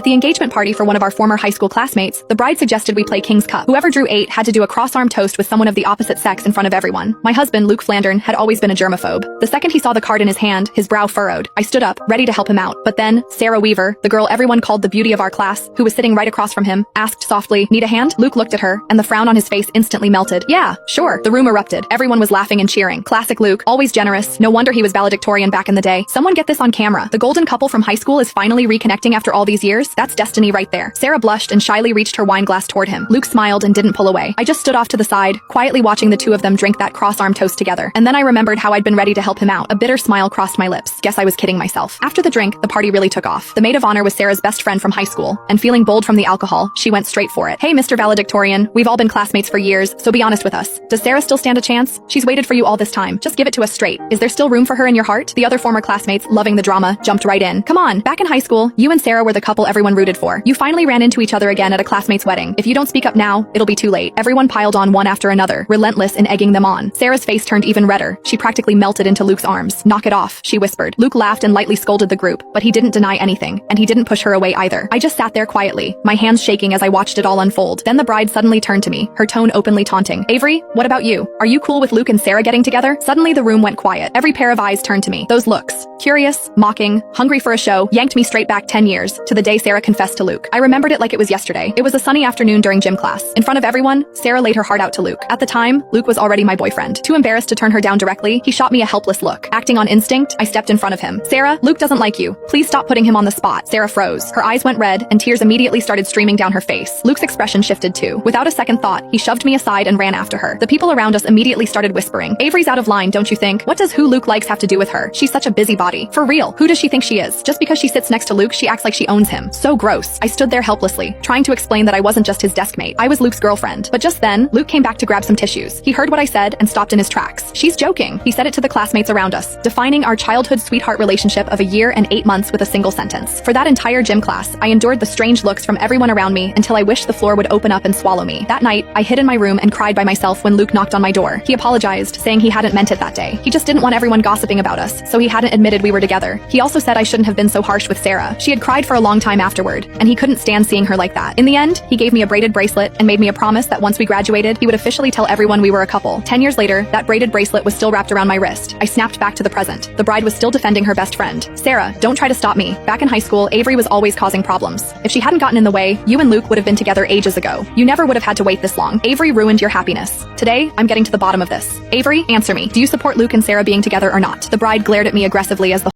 At the engagement party for one of our former high school classmates, the bride suggested we play King's Cup. Whoever drew 8 had to do a cross-arm toast with someone of the opposite sex in front of everyone. My husband, Luke Flandern, had always been a germaphobe. The second he saw the card in his hand, his brow furrowed. I stood up, ready to help him out. But then, Sarah Weaver, the girl everyone called the beauty of our class, who was sitting right across from him, asked softly, "Need a hand?" Luke looked at her, and the frown on his face instantly melted. "Yeah, sure." The room erupted. Everyone was laughing and cheering. Classic Luke, always generous. No wonder he was valedictorian back in the day. Someone get this on camera. The golden couple from high school is finally reconnecting after all these years. That's destiny right there. Sarah blushed and shyly reached her wine glass toward him. Luke smiled and didn't pull away. I just stood off to the side, quietly watching the two of them drink that cross-arm toast together. And then I remembered how I'd been ready to help him out. A bitter smile crossed my lips. Guess I was kidding myself. After the drink, the party really took off. The maid of honor was Sarah's best friend from high school, and feeling bold from the alcohol, she went straight for it. "Hey, Mr. Valedictorian, we've all been classmates for years, so be honest with us. Does Sarah still stand a chance? She's waited for you all this time. Just give it to us straight. Is there still room for her in your heart?" The other former classmates, loving the drama, jumped right in. "Come on, back in high school, you and Sarah were the couple everyone rooted for. You finally ran into each other again at a classmate's wedding. If you don't speak up now, it'll be too late." Everyone piled on one after another, relentless in egging them on. Sarah's face turned even redder. She practically melted into Luke's arms. "Knock it off," she whispered. Luke laughed and lightly scolded the group, but he didn't deny anything, and he didn't push her away either. I just sat there quietly, my hands shaking as I watched it all unfold. Then the bride suddenly turned to me, her tone openly taunting. "Avery, what about you? Are you cool with Luke and Sarah getting together?" Suddenly the room went quiet. Every pair of eyes turned to me. Those looks, curious, mocking, hungry for a show, yanked me straight back 10 years, to the day Sarah confessed to Luke. I remembered it like it was yesterday. It was a sunny afternoon during gym class. In front of everyone, Sarah laid her heart out to Luke. At the time, Luke was already my boyfriend. Too embarrassed to turn her down directly, he shot me a helpless look. Acting on instinct, I stepped in front of him. "Sarah, Luke doesn't like you. Please stop putting him on the spot." Sarah froze. Her eyes went red, and tears immediately started streaming down her face. Luke's expression shifted too. Without a second thought, he shoved me aside and ran after her. The people around us immediately started whispering, "Avery's out of line, don't you think? What does who Luke likes have to do with her? She's such a busybody. For real, who does she think she is? Just because she sits next to Luke, she acts like she owns him. So gross." I stood there helplessly, trying to explain that I wasn't just his desk mate. I was Luke's girlfriend. But just then, Luke came back to grab some tissues. He heard what I said and stopped in his tracks. "She's joking," he said it to the classmates around us, defining our childhood sweetheart relationship of a year and 8 months with a single sentence. For that entire gym class, I endured the strange looks from everyone around me until I wished the floor would open up and swallow me. That night, I hid in my room and cried by myself when Luke knocked on my door. He apologized, saying he hadn't meant it that day. He just didn't want everyone gossiping about us, so he hadn't admitted we were together. He also said I shouldn't have been so harsh with Sarah. She had cried for a long time afterward, and he couldn't stand seeing her like that. In the end, he gave me a braided bracelet and made me a promise that once we graduated, he would officially tell everyone we were a couple. 10 years later, that braided bracelet was still wrapped around my wrist. I snapped back to the present. The bride was still defending her best friend. "Sarah, don't try to stop me. Back in high school, Avery was always causing problems. If she hadn't gotten in the way, you and Luke would have been together ages ago. You never would have had to wait this long. Avery ruined your happiness. Today, I'm getting to the bottom of this. Avery, answer me. Do you support Luke and Sarah being together or not?" The bride glared at me aggressively as the